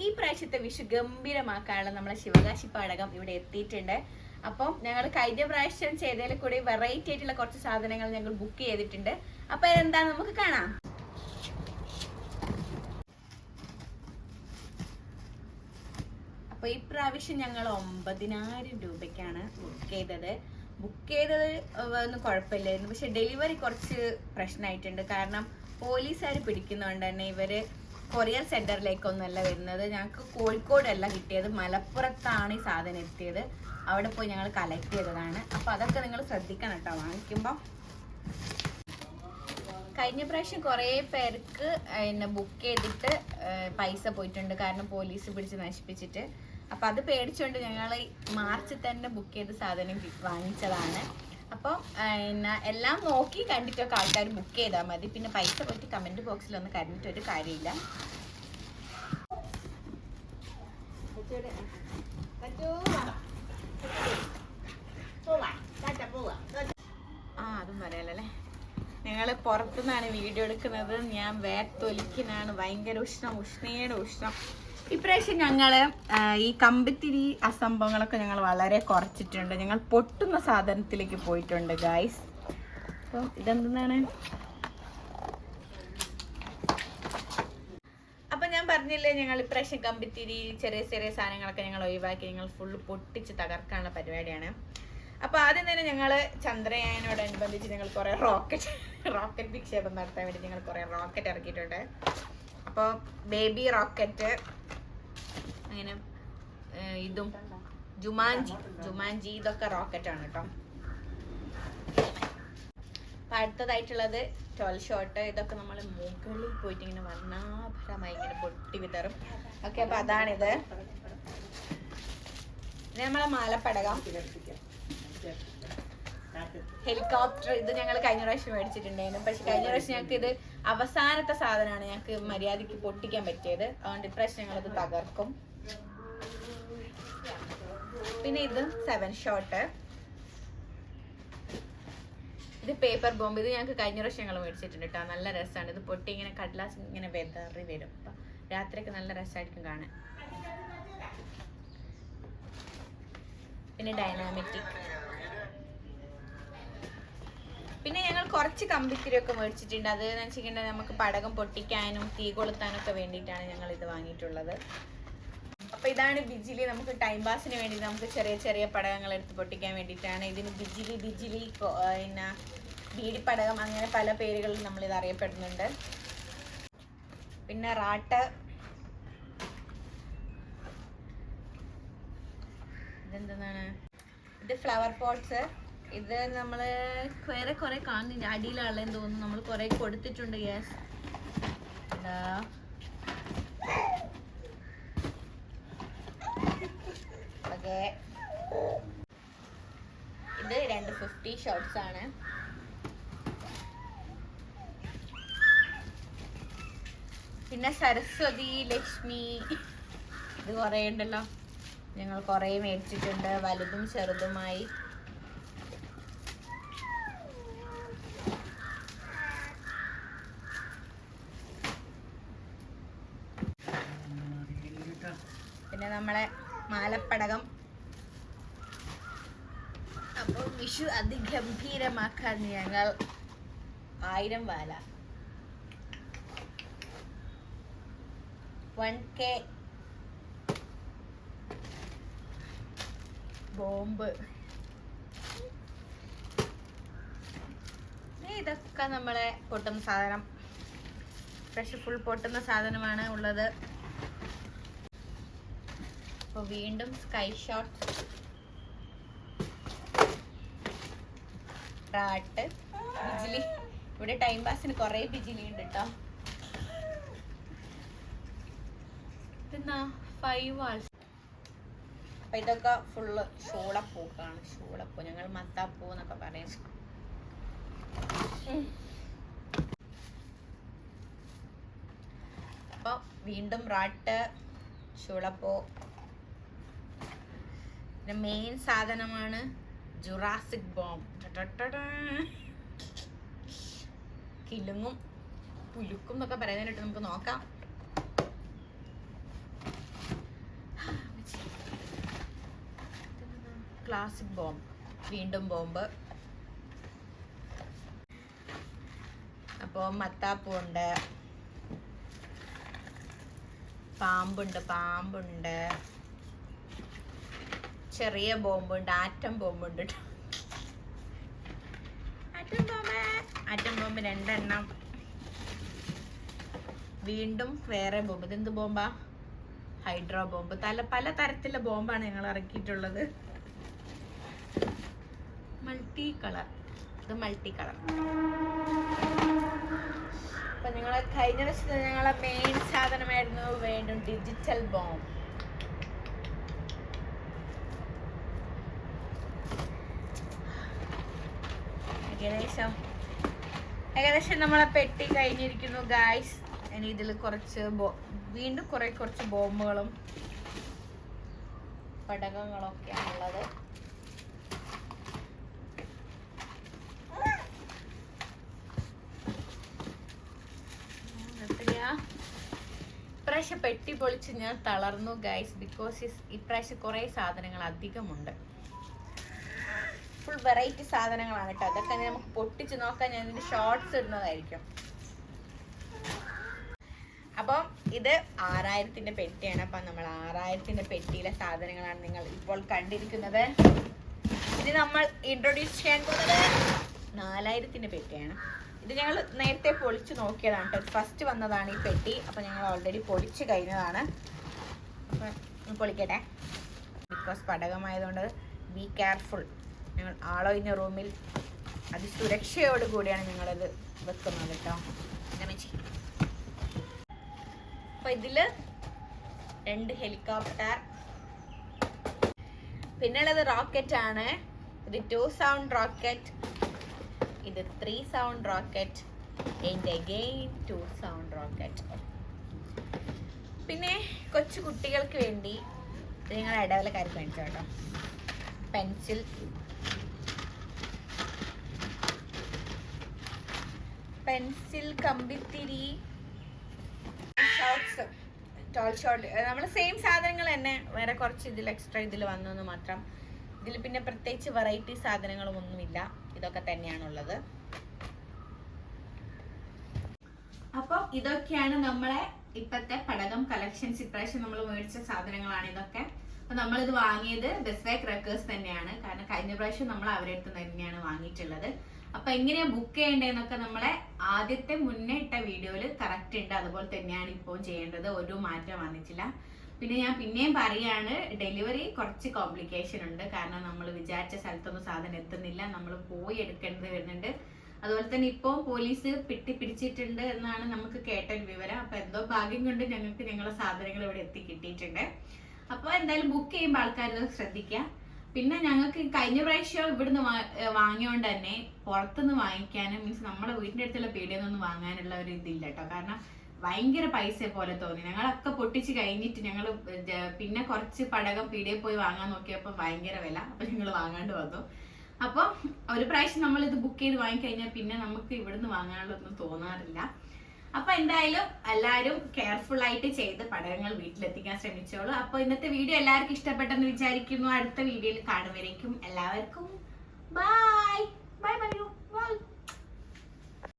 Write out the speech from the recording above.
ഈ പ്രാവശ്യത്തെ വിഷു ഗംഭീരമാക്കാനുള്ള നമ്മളെ ശിവകാശി പാടകം ഇവിടെ എത്തിയിട്ടുണ്ട്. അപ്പം ഞങ്ങൾ കഴിഞ്ഞ പ്രാവശ്യം ചെയ്തതിൽ കൂടി വെറൈറ്റി ആയിട്ടുള്ള കുറച്ച് സാധനങ്ങൾ ഞങ്ങൾ ബുക്ക് ചെയ്തിട്ടുണ്ട്. അപ്പൊ എന്താ നമുക്ക് കാണാം. അപ്പൊ ഈ പ്രാവശ്യം ഞങ്ങൾ 9,000 രൂപയ്ക്കാണ് ബുക്ക് ചെയ്തത് ഒന്നും കുഴപ്പമില്ലായിരുന്നു. പക്ഷെ ഡെലിവറി കുറച്ച് പ്രശ്നമായിട്ടുണ്ട്. കാരണം പോലീസുകാർ പിടിക്കുന്നതുകൊണ്ട് തന്നെ ഇവര് കൊറിയർ സെന്ററിലേക്കൊന്നുമല്ല വരുന്നത്. ഞങ്ങൾക്ക് കോഴിക്കോടല്ല കിട്ടിയത്, മലപ്പുറത്താണ് ഈ സാധനം എത്തിയത്. അവിടെ പോയി ഞങ്ങൾ കളക്ട് ചെയ്തതാണ്. അപ്പൊ അതൊക്കെ നിങ്ങൾ ശ്രദ്ധിക്കണം കേട്ടോ വാങ്ങിക്കുമ്പോ. കഴിഞ്ഞ പ്രാവശ്യം കുറേ പേർക്ക് ബുക്ക് ചെയ്തിട്ട് പൈസ പോയിട്ടുണ്ട്, കാരണം പോലീസ് പിടിച്ച് നശിപ്പിച്ചിട്ട്. അപ്പൊ അത് പേടിച്ചുകൊണ്ട് ഞങ്ങൾ മാർച്ചിൽ തന്നെ ബുക്ക് ചെയ്ത സാധനം വാങ്ങിച്ചതാണ്. അപ്പോൾ എല്ലാം നോക്കി കണ്ടിട്ടൊക്കെ ആൾക്കാർ ബുക്ക് ചെയ്താൽ മതി. പിന്നെ പൈസ പോയിട്ട് കമന്റ് ബോക്സിൽ ഒന്ന് കരഞ്ഞിട്ടൊരു കാര്യമില്ല. അതും പറയാലല്ലേ. ഞങ്ങൾ പുറത്തുനിന്നാണ് വീഡിയോ എടുക്കുന്നത്. ഞാൻ വേർത്തൊലിക്കിനാണ്. ഭയങ്കര ഉഷ്ണയുടെ ഉഷ്ണം. ഇപ്രാവശ്യം ഞങ്ങള് ഈ കമ്പിത്തിരി അസംഭവങ്ങളൊക്കെ ഞങ്ങൾ വളരെ കുറച്ചിട്ടുണ്ട്. ഞങ്ങൾ പൊട്ടുന്ന സാധനത്തിലേക്ക് പോയിട്ടുണ്ട് ഗായ്സ്. അപ്പം ഇതെന്താണ്? അപ്പൊ ഞാൻ പറഞ്ഞില്ലേ, ഞങ്ങൾ ഇപ്രാവശ്യം കമ്പിത്തിരി ചെറിയ ചെറിയ സാധനങ്ങളൊക്കെ ഞങ്ങൾ ഒഴിവാക്കി ഞങ്ങൾ ഫുള്ള് പൊട്ടിച്ച് തകർക്കാനുള്ള പരിപാടിയാണ്. അപ്പൊ ആദ്യം തന്നെ ഞങ്ങള് ചന്ദ്രയാനോടനുബന്ധിച്ച് ഞങ്ങൾ കുറെ റോക്കറ്റ് വിക്ഷേപം നടത്താൻ വേണ്ടി ഞങ്ങൾ കുറെ റോക്കറ്റ് ഇറക്കിയിട്ടുണ്ട്. അപ്പോൾ ബേബി റോക്കറ്റ്, അങ്ങനെ ഇതും ജുമാൻജി ഇതൊക്കെ റോക്കറ്റാണ് കേട്ടോ. അപ്പൊ അടുത്തതായിട്ടുള്ളത് 12 ഷോട്ട്. ഇതൊക്കെ നമ്മൾ മുകളിൽ പോയിട്ട് ഇങ്ങനെ വർണ്ണാഭരമായി ഇങ്ങനെ പൊട്ടി വിതറും. ഓക്കെ, അപ്പൊ അതാണിത്. നമ്മളെ മാലപ്പടകം, ഹെലികോപ്റ്റർ. ഇത് ഞങ്ങൾ കഴിഞ്ഞ പ്രാവശ്യം മേടിച്ചിട്ടുണ്ടായിരുന്നു. പക്ഷെ കഴിഞ്ഞ പ്രാവശ്യം ഞങ്ങൾക്ക് ഇത് അവസാനത്തെ സാധനമാണ് ഞങ്ങൾക്ക് മര്യാദയ്ക്ക് പൊട്ടിക്കാൻ പറ്റിയത്. അതുകൊണ്ട് ഇപ്രാവശ്യം ഞങ്ങളത് തകർക്കും. പിന്നെ ഇത് 7 ഷോട്ട്. ഇത് പേപ്പർ ബോംബ്. ഇത് ഞങ്ങൾക്ക് കഴിഞ്ഞ പ്രാവശ്യം ഞങ്ങൾ മേടിച്ചിട്ടുണ്ട് കേട്ടോ. നല്ല രസമാണ്. ഇത് പൊട്ടി ഇങ്ങനെ കടലാസ് ഇങ്ങനെ വെതറി വരും. അപ്പൊ രാത്രിയൊക്കെ നല്ല രസമായിരിക്കും കാണാൻ. പിന്നെ ഡൈനാമിറ്റിക്. പിന്നെ ഞങ്ങൾ കുറച്ച് കമ്പിത്തിരിയൊക്കെ മേടിച്ചിട്ടുണ്ട്. അത് എന്ന് വെച്ചിട്ടുണ്ടെങ്കിൽ നമുക്ക് പടകം പൊട്ടിക്കാനും തീ കൊളുത്താനും ഒക്കെ വേണ്ടിയിട്ടാണ് ഞങ്ങൾ ഇത് വാങ്ങിയിട്ടുള്ളത്. അപ്പൊ ഇതാണ് ബിജിലി. നമുക്ക് ടൈം പാസിന് വേണ്ടി നമുക്ക് ചെറിയ ചെറിയ പടകങ്ങൾ എടുത്ത് പൊട്ടിക്കാൻ വേണ്ടിയിട്ടാണ്. ഇതിന് ബിജിലി പിന്നെ ബീഡിപ്പടകം, അങ്ങനെ പല പേരുകളിൽ നമ്മൾ ഇത് അറിയപ്പെടുന്നുണ്ട്. പിന്നെ റാട്ട്, ഇതെന്താണ്? ഇത് ഫ്ലവർ പോട്ട്സ്. ഇത് നമ്മള് വേറെ കുറെ കാണുന്നുണ്ട്. അടിയിലാളെന്ന് തോന്നുന്നു. നമ്മൾ കുറെ കൊടുത്തിട്ടുണ്ട്. Gas okay. ഇത് 250 ഷോട്ട്സ് ആണ്. പിന്നെ സരസ്വതി, ലക്ഷ്മി, ഇത് കുറെ ഉണ്ടല്ലോ. ഞങ്ങൾ കുറെ മേടിച്ചിട്ടുണ്ട്, വലുതും ചെറുതുമായി. പിന്നെ നമ്മളെ മാലപ്പടകം. അപ്പോൾ വിഷു അതിഗംഭീരമാക്കാൻ ഞങ്ങൾ 1000 വാല 1K ബോംബ്. ഇതൊക്കെ നമ്മളെ പൊട്ടുന്ന സാധനം. ഫ്രഷ് ഫുൾ പൊട്ടുന്ന സാധനമാണ് ഉള്ളത്. അപ്പോൾ വീണ്ടും സ്കൈ ഷോട്ട്, റാട്ട്, ബിജിലി. ഇവിടെ ടൈം പാസിന് കുറെ ബിജിലി ഉണ്ട് കേട്ടോ. പിന്നെ 5 വാൾസ്. അപ്പൊ ഇതൊക്കെ ഫുള്ള് ഷൂളപ്പൂക്കാണ്. ഷൂളപ്പൂ, ഞങ്ങൾ മത്താപ്പൂ എന്നൊക്കെ പറയും. അപ്പൊ വീണ്ടും റാട്ട്, ഷൂളപ്പൂ. പിന്നെ മെയിൻ സാധനമാണ് ജുറാസിക് ബോംബ്. കിലുങ്ങും പുലുക്കും എന്നൊക്കെ പറയുന്നതിനായിട്ട് നമുക്ക് നോക്കാം. ക്ലാസിക് ബോംബ്, വീണ്ടും ബോംബ്. അപ്പോൾ മത്താപ്പുണ്ട്, പാമ്പുണ്ട്, ചെറിയ ബോംബുണ്ട്, ആറ്റം ബോംബുണ്ട്. ആറ്റം ബോംബ് 2 എണ്ണം. വീണ്ടും വേറെ ബോംബ്. ഇതെന്ത് ബോംബാ? Hydro bomb. പല തരത്തിലുള്ള ബോംബാണ് ഞങ്ങൾ ഇറക്കിയിട്ടുള്ളത്. Multi colour. ഇത് മൾട്ടി കളർ. അപ്പൊ നിങ്ങളെ കഴിഞ്ഞ ദിവസത്തെ ഞങ്ങളെ മെയിൻ സാധനമായിരുന്നു വീണ്ടും ഡിജിറ്റൽ ബോംബ്. ഏകദേശം നമ്മളെ പെട്ടി കഴിഞ്ഞിരിക്കുന്നു ഗായ്സ്. ഇനി ഇതിൽ വീണ്ടും കുറച്ച് ബോംബുകളും പടകങ്ങളും ഒക്കെയാണുള്ളത്. ഇപ്രാവശ്യം പെട്ടി പൊളിച്ച് ഞാൻ തളർന്നു ഗൈസ്. ബിക്കോസ് ഇപ്രാവശ്യം കുറെ സാധനങ്ങൾ അധികമുണ്ട്. ഫുൾ വെറൈറ്റി സാധനങ്ങളാണ് കേട്ടോ. അതൊക്കെ നമുക്ക് പൊട്ടിച്ച് നോക്കാൻ ഞാൻ ഇതിന്റെ ഷോർട്സ് ഇടുന്നതായിരിക്കും. അപ്പം ഇത് 6000-ന്റെ പെട്ടിയാണ്. അപ്പം നമ്മൾ 6000-ന്റെ പെട്ടിയിലെ സാധനങ്ങളാണ് നിങ്ങൾ ഇപ്പോൾ കണ്ടിരിക്കുന്നത്. ഇത് നമ്മൾ ഇൻട്രൊഡ്യൂസ് ചെയ്യാൻ പോകുന്നത് 4000-ന്റെ പെട്ടിയാണ്. ഇത് ഞങ്ങൾ നേരത്തെ പൊളിച്ച് നോക്കിയതാണ് കേട്ടോ. ഫസ്റ്റ് വന്നതാണ് ഈ പെട്ടി. അപ്പം ഞങ്ങൾ ഓൾറെഡി പൊളിച്ച് കഴിഞ്ഞതാണ്. അപ്പം പൊളിക്കട്ടെ. ബിക്കോസ് പടകമായതുകൊണ്ട് ബി കെയർഫുൾ. ഞങ്ങൾ ആളൊഴിഞ്ഞ റൂമിൽ അതിസുരക്ഷയോടുകൂടിയാണ് ഞങ്ങളിത് വെക്കുന്നത് കേട്ടോ. അങ്ങനെ ചെയ്യും. അപ്പൊ ഇതില് 2 ഹെലികോപ്റ്റർ, പിന്നുള്ളത് റോക്കറ്റ് ആണ്. ഇത് 2 സൗണ്ട് റോക്കറ്റ്, ഇത് 3 sound rocket, and again 2 sound rocket. പിന്നെ കൊച്ചു കുട്ടികൾക്ക് വേണ്ടി ഇത് ഞങ്ങളുടെ ഇടവലക്കാർക്ക് വേണ്ടി കേട്ടോ. പെൻസിൽ, കമ്പിത്തിരി, ഷോർട്സ്, ടോൾ ഷോർട്ട്. നമ്മൾ സെയിം സാധനങ്ങൾ തന്നെ, വേറെ കുറച്ച് ഇതിൽ എക്സ്ട്രാ ഇതിൽ വന്നെന്ന് മാത്രം. ഇതിൽ പിന്നെ പ്രത്യേകിച്ച് വെറൈറ്റി സാധനങ്ങളും ഒന്നുമില്ല. ഇതൊക്കെ തന്നെയാണുള്ളത്. അപ്പം ഇതൊക്കെയാണ് നമ്മളെ ഇപ്പത്തെ പടകം കളക്ഷൻസ്. ഇപ്രാവശ്യം നമ്മൾ മേടിച്ച സാധനങ്ങളാണ് ഇതൊക്കെ. അപ്പൊ നമ്മളിത് വാങ്ങിയത് ബെസ്റ്റ് ബൈ ക്രാക്കേഴ്സ് തന്നെയാണ്. കാരണം കഴിഞ്ഞ പ്രാവശ്യം നമ്മൾ അവരുടെ അടുത്ത് തന്നെയാണ് വാങ്ങിയിട്ടുള്ളത്. അപ്പൊ എങ്ങനെയാ ബുക്ക് ചെയ്യേണ്ടതെന്നൊക്കെ നമ്മളെ ആദ്യത്തെ മുന്നേ ഇട്ട വീഡിയോയില് കറക്റ്റ് ഉണ്ട്. അതുപോലെ തന്നെയാണ് ഇപ്പോൾ ചെയ്യേണ്ടത്. ഒരു മാറ്റം വന്നിട്ടില്ല. പിന്നെ ഞാൻ പിന്നെയും പറയാണ്, ഡെലിവറി കുറച്ച് കോംപ്ലിക്കേഷൻ ഉണ്ട്. കാരണം നമ്മൾ വിചാരിച്ച സ്ഥലത്തൊന്നും സാധനം എത്തുന്നില്ല. നമ്മൾ പോയി എടുക്കേണ്ടത് വരുന്നുണ്ട്. അതുപോലെ തന്നെ ഇപ്പോൾ പോലീസ് പിടിച്ചിട്ടുണ്ട് എന്നാണ് നമുക്ക് കേട്ടൊരു വിവരം. അപ്പൊ എന്തോ ഭാഗ്യം കൊണ്ട് ഞങ്ങൾക്ക് ഞങ്ങളുടെ സാധനങ്ങൾ ഇവിടെ എത്തി കിട്ടിയിട്ടുണ്ട്. അപ്പോൾ എന്തായാലും ബുക്ക് ചെയ്യുമ്പോൾ ആൾക്കാർ ശ്രദ്ധിക്കുക. പിന്നെ ഞങ്ങൾക്ക് കഴിഞ്ഞ പ്രാവശ്യം ഇവിടുന്ന് വാങ്ങിയോണ്ട് തന്നെ പുറത്തുനിന്ന് വാങ്ങിക്കാനും മീൻസ് നമ്മുടെ വീടിന്റെ അടുത്തുള്ള പീടികയിൽ നിന്നൊന്നും വാങ്ങാനുള്ള ഒരു ഇതില്ല കേട്ടോ. കാരണം ഭയങ്കര പൈസ പോലെ തോന്നി. ഞങ്ങളൊക്കെ പൊട്ടിച്ച് കഴിഞ്ഞിട്ട് ഞങ്ങൾ പിന്നെ കുറച്ച് പടകം പീടികയിൽ പോയി വാങ്ങാൻ നോക്കിയപ്പോൾ ഭയങ്കര വില. അപ്പൊ ഞങ്ങൾ വാങ്ങാണ്ട് വന്നു. അപ്പം ഒരു പ്രാവശ്യം നമ്മൾ ഇത് ബുക്ക് ചെയ്ത് വാങ്ങിക്കഴിഞ്ഞാൽ പിന്നെ നമുക്ക് ഇവിടുന്ന് വാങ്ങാനുള്ളതൊന്നും തോന്നാറില്ല. അപ്പൊ എന്തായാലും എല്ലാവരും കെയർഫുൾ ആയിട്ട് ചെയ്ത് പടകങ്ങൾ വീട്ടിലെത്തിക്കാൻ ശ്രമിച്ചോളൂ. അപ്പൊ ഇന്നത്തെ വീഡിയോ എല്ലാവർക്കും ഇഷ്ടപ്പെട്ടെന്ന് വിചാരിക്കുന്നു. അടുത്ത വീഡിയോയിൽ കാണുവരേക്കും എല്ലാവർക്കും ബൈ ബൈ.